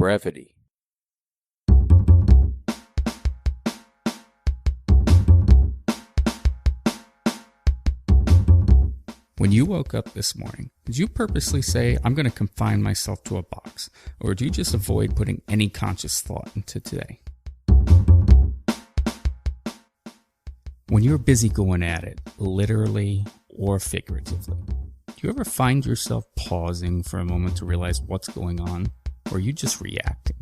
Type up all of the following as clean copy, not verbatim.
brevity. When you woke up this morning, did you purposely say, I'm going to confine myself to a box? Or do you just avoid putting any conscious thought into today? When you're busy going at it, literally or figuratively, do you ever find yourself pausing for a moment to realize what's going on? Or are you just reacting?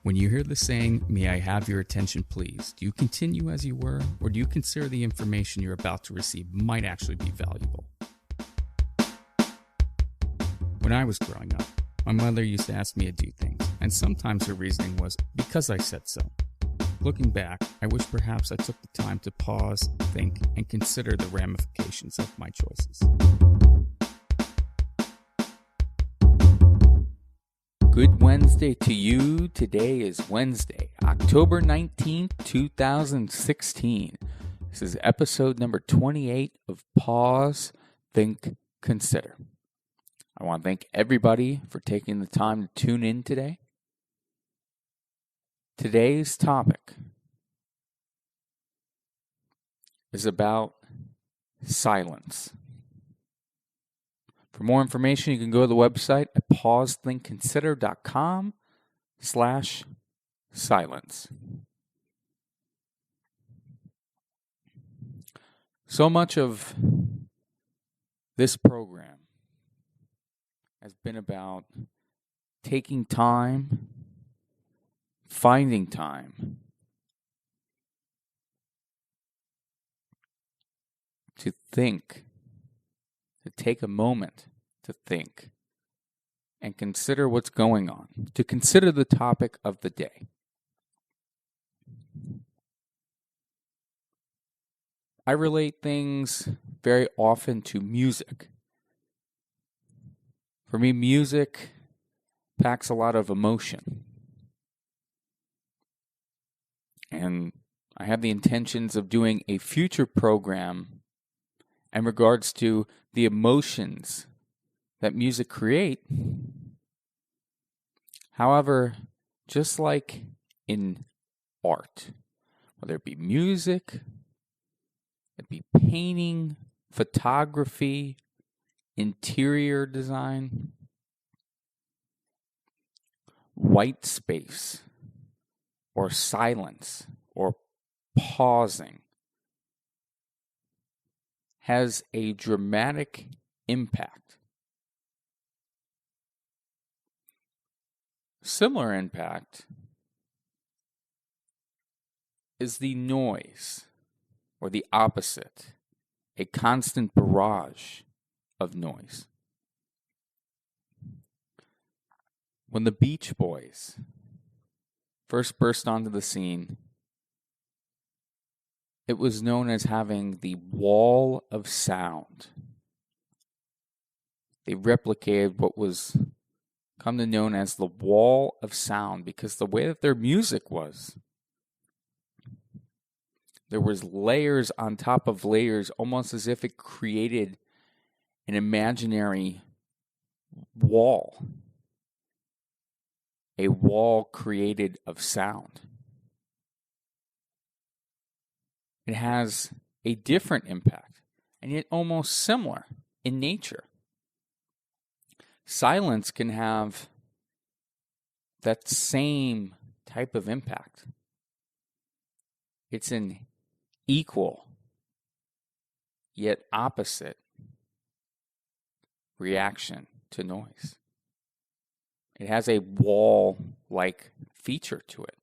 When you hear the saying, "May I have your attention, please," do you continue as you were, or do you consider the information you're about to receive might actually be valuable? When I was growing up, my mother used to ask me to do things, and sometimes her reasoning was, because I said so. Looking back, I wish perhaps I took the time to pause, think, and consider the ramifications of my choices. Good Wednesday to you. Today is Wednesday, October 19th, 2016. This is episode number 28 of Pause, Think, Consider. I want to thank everybody for taking the time to tune in today. Today's topic is about silence. For more information, you can go to the website at pausethinkconsider.com/silence. So much of this program has been about taking time, finding time to think, to take a moment to think and consider what's going on, to consider the topic of the day. I relate things very often to music. For me, music packs a lot of emotion. And I have the intentions of doing a future program in regards to the emotions that music create. However, just like in art, whether it be music, it be painting, photography, interior design, white space, or silence, or pausing, has a dramatic impact. Similar impact is the noise, or the opposite, a constant barrage of noise. When the Beach Boys first burst onto the scene, it was known as having the wall of sound. They replicated what was come to known as the wall of sound because the way that their music was, there was layers on top of layers, almost as if it created an imaginary wall. A wall created of sound. It has a different impact, and yet almost similar in nature. Silence can have that same type of impact. It's an equal, yet opposite reaction to noise. It has a wall-like feature to it.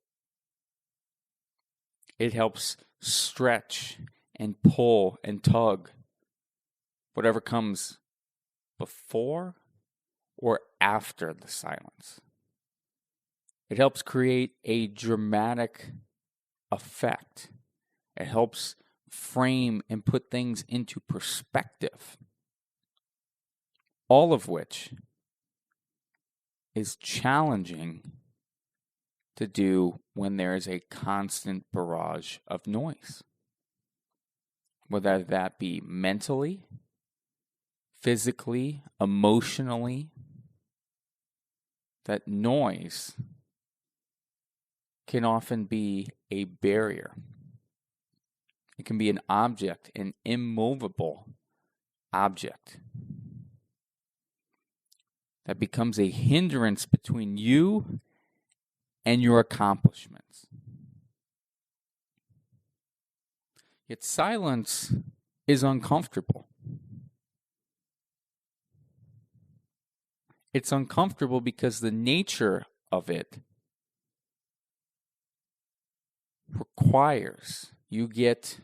It helps stretch and pull and tug whatever comes before or after the silence. It helps create a dramatic effect. It helps frame and put things into perspective. All of which is challenging to do when there is a constant barrage of noise. Whether that be mentally, physically, emotionally, that noise can often be a barrier. It can be an object, an immovable object that becomes a hindrance between you and your accomplishments. Yet silence is uncomfortable. It's uncomfortable because the nature of it requires you get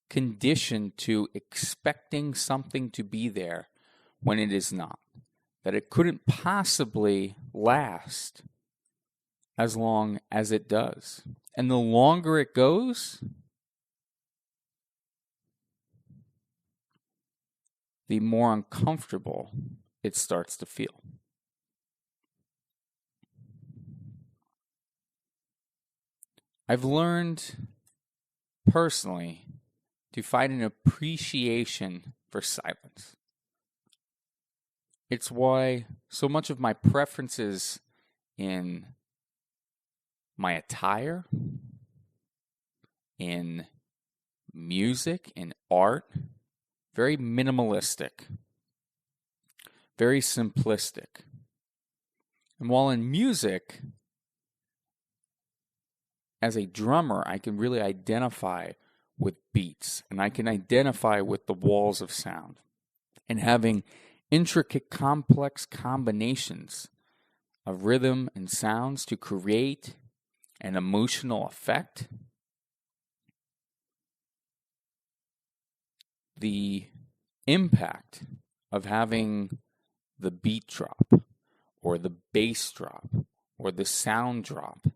conditioned to expecting something to be there when it is not. That it couldn't possibly last as long as it does. And the longer it goes, the more uncomfortable it starts to feel. I've learned personally to find an appreciation for silence. It's why so much of my preferences in my attire, in music, in art, very minimalistic, very simplistic. And while in music, as a drummer, I can really identify with beats, and I can identify with the walls of sound. And having intricate, complex combinations of rhythm and sounds to create an emotional effect, the impact of having the beat drop or the bass drop or the sound drop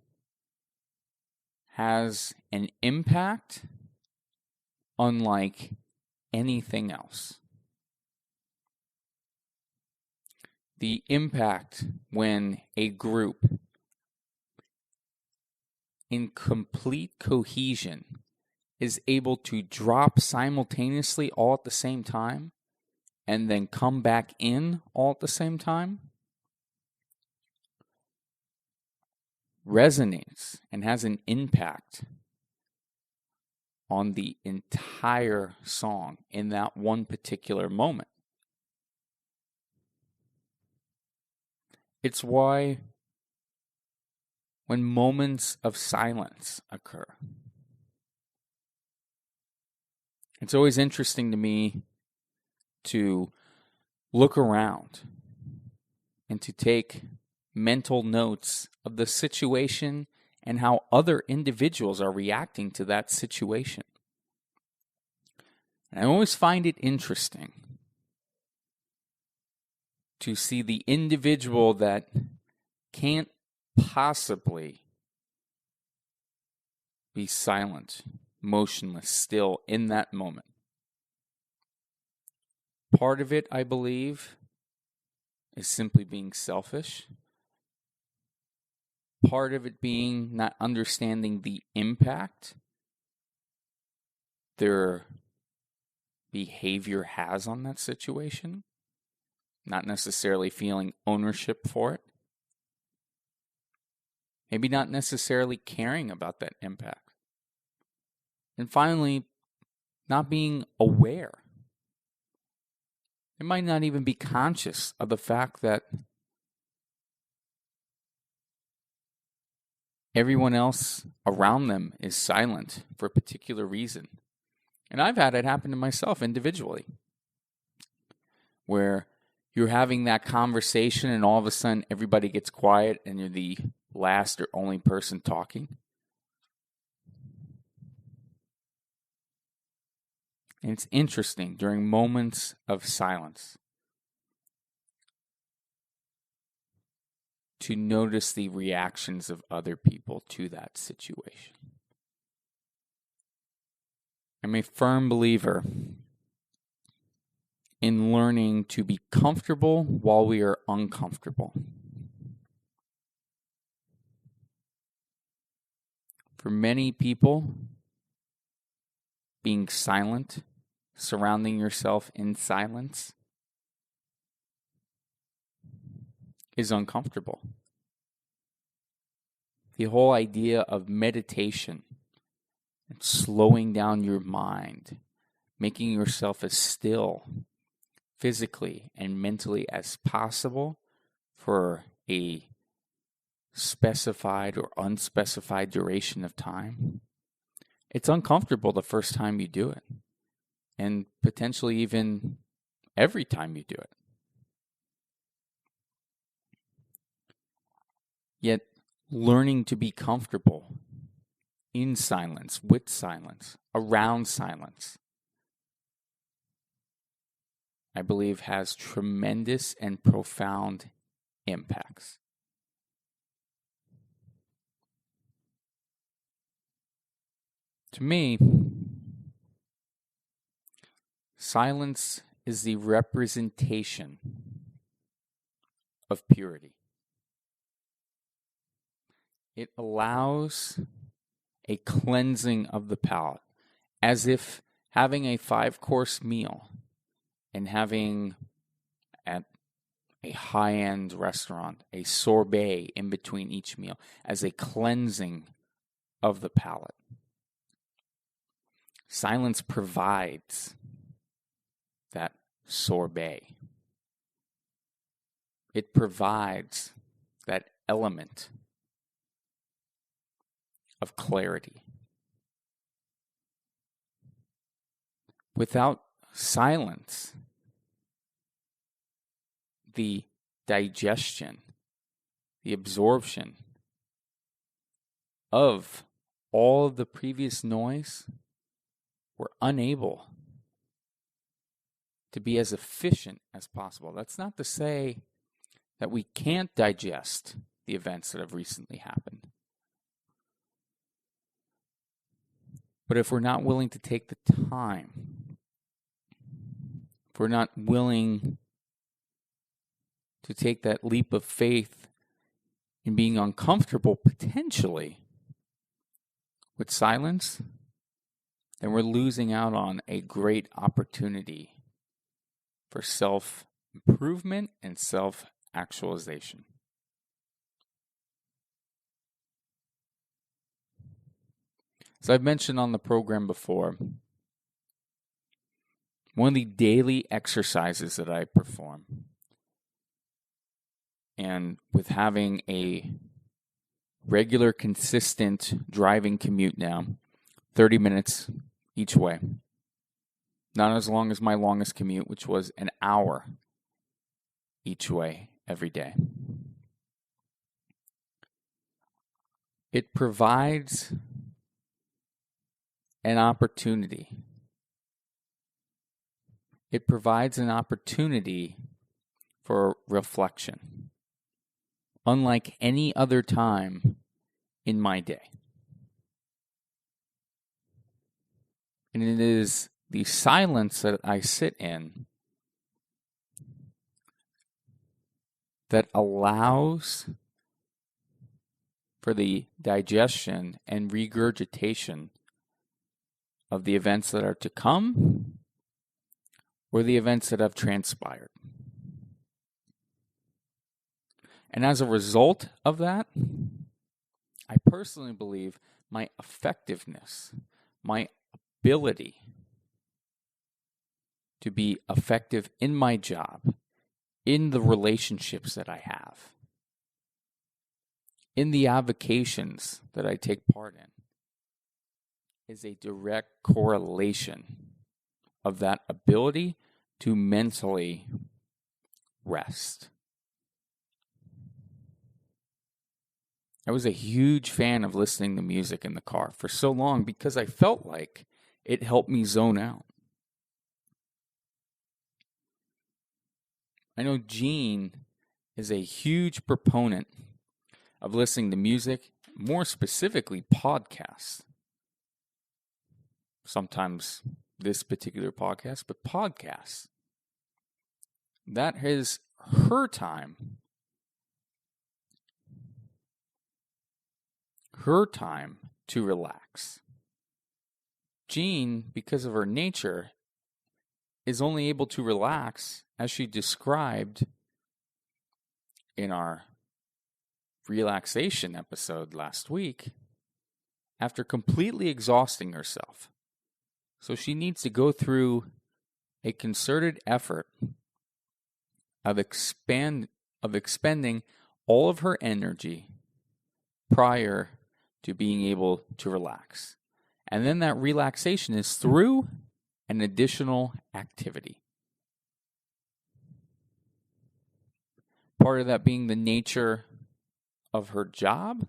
has an impact unlike anything else. The impact when a group in complete cohesion is able to drop simultaneously all at the same time and then come back in all at the same time resonates and has an impact on the entire song in that one particular moment. It's why when moments of silence occur, it's always interesting to me to look around and to take mental notes of the situation and how other individuals are reacting to that situation. And I always find it interesting to see the individual that can't possibly be silent, motionless, still in that moment. Part of it, I believe, is simply being selfish. Part of it being not understanding the impact their behavior has on that situation. Not necessarily feeling ownership for it. Maybe not necessarily caring about that impact. And finally, not being aware. They might not even be conscious of the fact that everyone else around them is silent for a particular reason. And I've had it happen to myself individually, where you're having that conversation and all of a sudden everybody gets quiet and you're the last or only person talking. And it's interesting during moments of silence to notice the reactions of other people to that situation. I'm a firm believer in learning to be comfortable while we are uncomfortable. For many people, being silent, surrounding yourself in silence, is uncomfortable. the whole idea of meditation and slowing down your mind, making yourself as still physically and mentally as possible for a specified or unspecified duration of time. It's uncomfortable the first time you do it, and potentially even every time you do it. Yet, learning to be comfortable in silence, with silence, around silence, I believe has tremendous and profound impacts. To me, silence is the representation of purity. It allows a cleansing of the palate, as if having a 5-course meal and having at a high-end restaurant a sorbet in between each meal as a cleansing of the palate. Silence provides that sorbet. It provides that element of clarity. Without silence, the digestion, the absorption of all of the previous noise, we're unable to be as efficient as possible. That's not to say that we can't digest the events that have recently happened. But if we're not willing to take the time, if we're not willing to take that leap of faith in being uncomfortable potentially with silence, then we're losing out on a great opportunity for self-improvement and self-actualization. As I've mentioned on the program before, one of the daily exercises that I perform, and with having a regular, consistent driving commute now, 30 minutes each way, not as long as my longest commute, which was an hour each way every day. It provides an opportunity. It provides an opportunity for reflection, unlike any other time in my day. And it is the silence that I sit in that allows for the digestion and regurgitation of the events that are to come or the events that have transpired. And as a result of that, I personally believe my effectiveness, my ability to be effective in my job, in the relationships that I have, in the avocations that I take part in, is a direct correlation of that ability to mentally rest. I was a huge fan of listening to music in the car for so long because I felt like it helped me zone out. I know Gene is a huge proponent of listening to music, more specifically podcasts. Sometimes this particular podcast, but podcasts. That is her time. Her time to relax. Jean, because of her nature, is only able to relax as she described in our relaxation episode last week after completely exhausting herself. So she needs to go through a concerted effort of expending all of her energy prior to being able to relax. And then that relaxation is through an additional activity. Part of that being the nature of her job,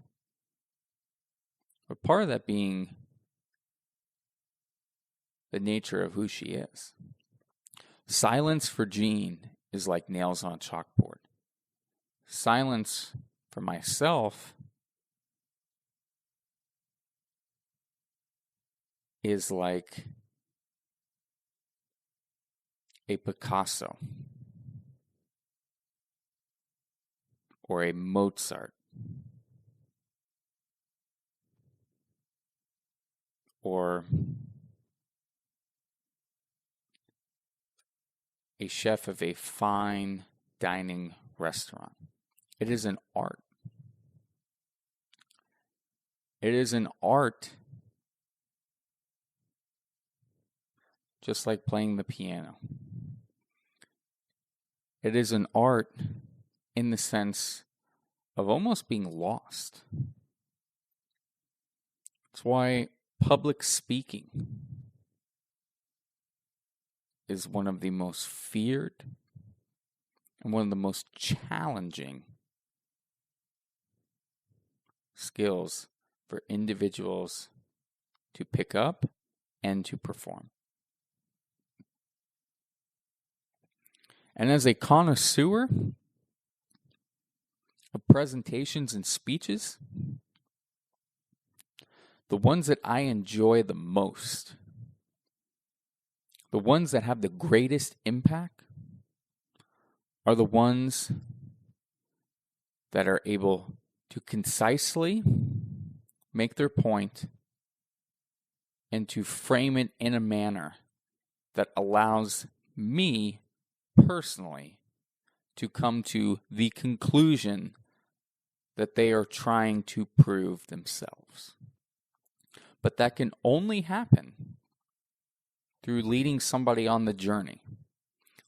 but part of that being the nature of who she is. Silence for Jean is like nails on a chalkboard. Silence for myself is like a Picasso or a Mozart or a chef of a fine dining restaurant. It is an art. It is an art just like playing the piano. It is an art in the sense of almost being lost. That's why public speaking is one of the most feared and one of the most challenging skills for individuals to pick up and to perform. And as a connoisseur of presentations and speeches, the ones that I enjoy the most, the ones that have the greatest impact, are the ones that are able to concisely make their point and to frame it in a manner that allows me personally to come to the conclusion that they are trying to prove themselves. But that can only happen through leading somebody on the journey,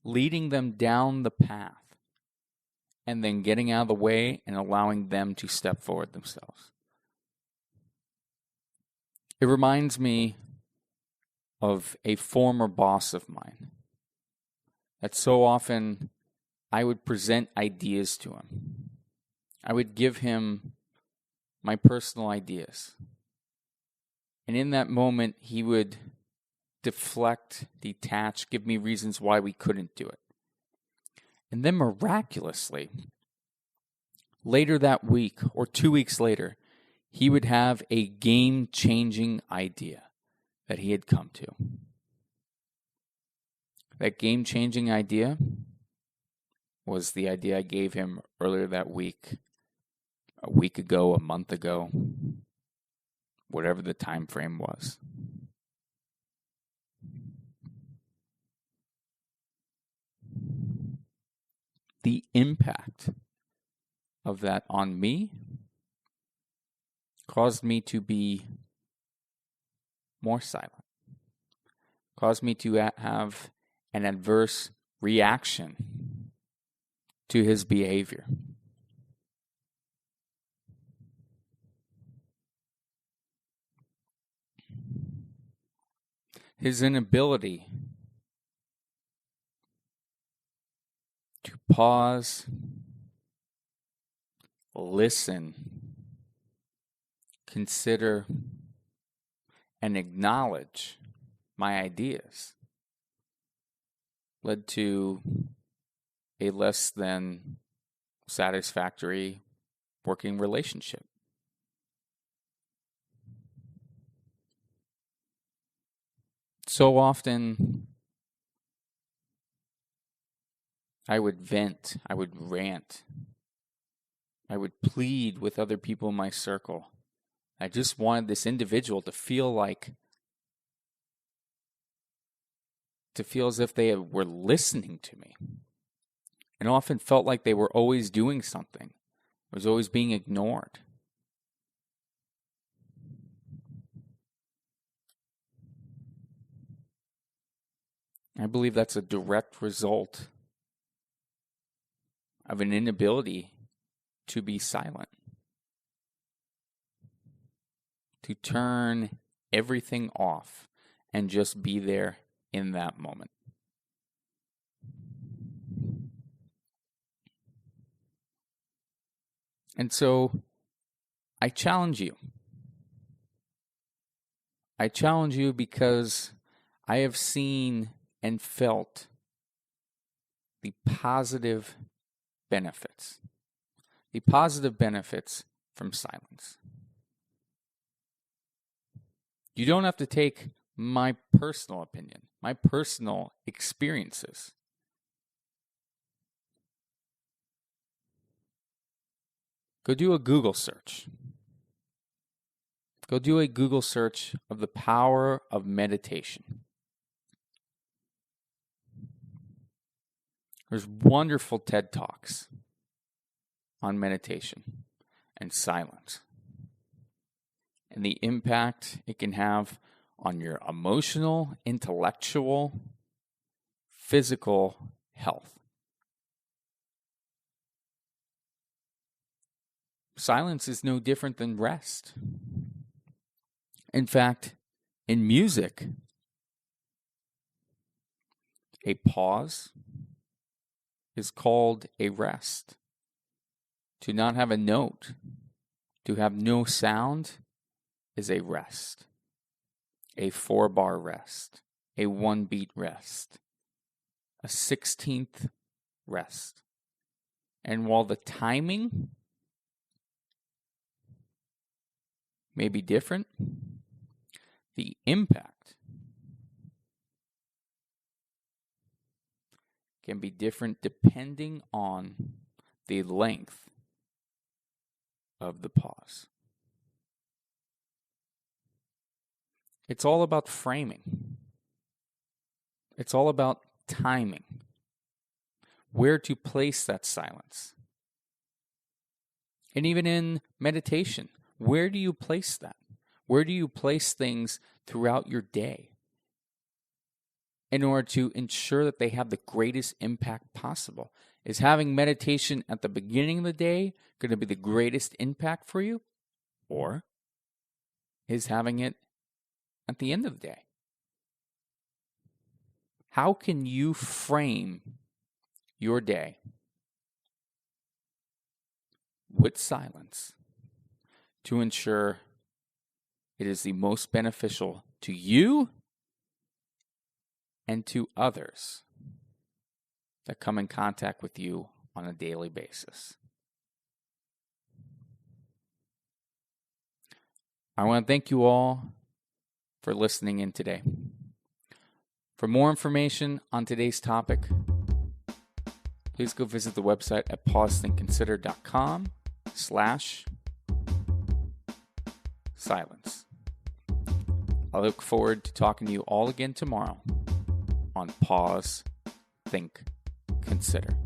leading them down the path, and then getting out of the way and allowing them to step forward themselves. It reminds me of a former boss of mine that so often I would present ideas to him. I would give him my personal ideas. And in that moment, he would deflect, detach, give me reasons why we couldn't do it. And then miraculously, later that week or 2 weeks later, he would have a game-changing idea that he had come to. That game-changing idea was the idea I gave him earlier that week, a week ago, a month ago, whatever the time frame was. The impact of that on me caused me to be more silent, caused me to have an adverse reaction to his behavior. His inability to pause, listen, consider, and acknowledge my ideas led to a less than satisfactory working relationship. So often, I would vent, I would rant, I would plead with other people in my circle. I just wanted this individual to feel as if they were listening to me. And often felt like they were always doing something. was always being ignored. I believe that's a direct result of an inability to be silent, to turn everything off and just be there in that moment. And so I challenge you. I challenge you because I have seen and felt the positive benefits. The positive benefits from silence. You don't have to take my personal opinion, my personal experiences. Go do a Google search. Go do a Google search of the power of meditation. There's wonderful TED Talks on meditation and silence and the impact it can have on your emotional, intellectual, physical health. Silence is no different than rest. In fact, in music, a pause is called a rest. To not have a note, to have no sound, is a rest. A 4-bar rest, a 1-beat rest, a 16th rest. And while the timing may be different, the impact can be different depending on the length of the pause. It's all about framing. It's all about timing. Where to place that silence. And even in meditation, where do you place that? Where do you place things throughout your day in order to ensure that they have the greatest impact possible? Is having meditation at the beginning of the day going to be the greatest impact for you? Or is having it at the end of the day? How can you frame your day with silence to ensure it is the most beneficial to you and to others that come in contact with you on a daily basis? I want to thank you all for listening in today. For more information on today's topic, please go visit the website at pausethinkconsider.com/silence. I look forward to talking to you all again tomorrow on Pause, Think, Consider.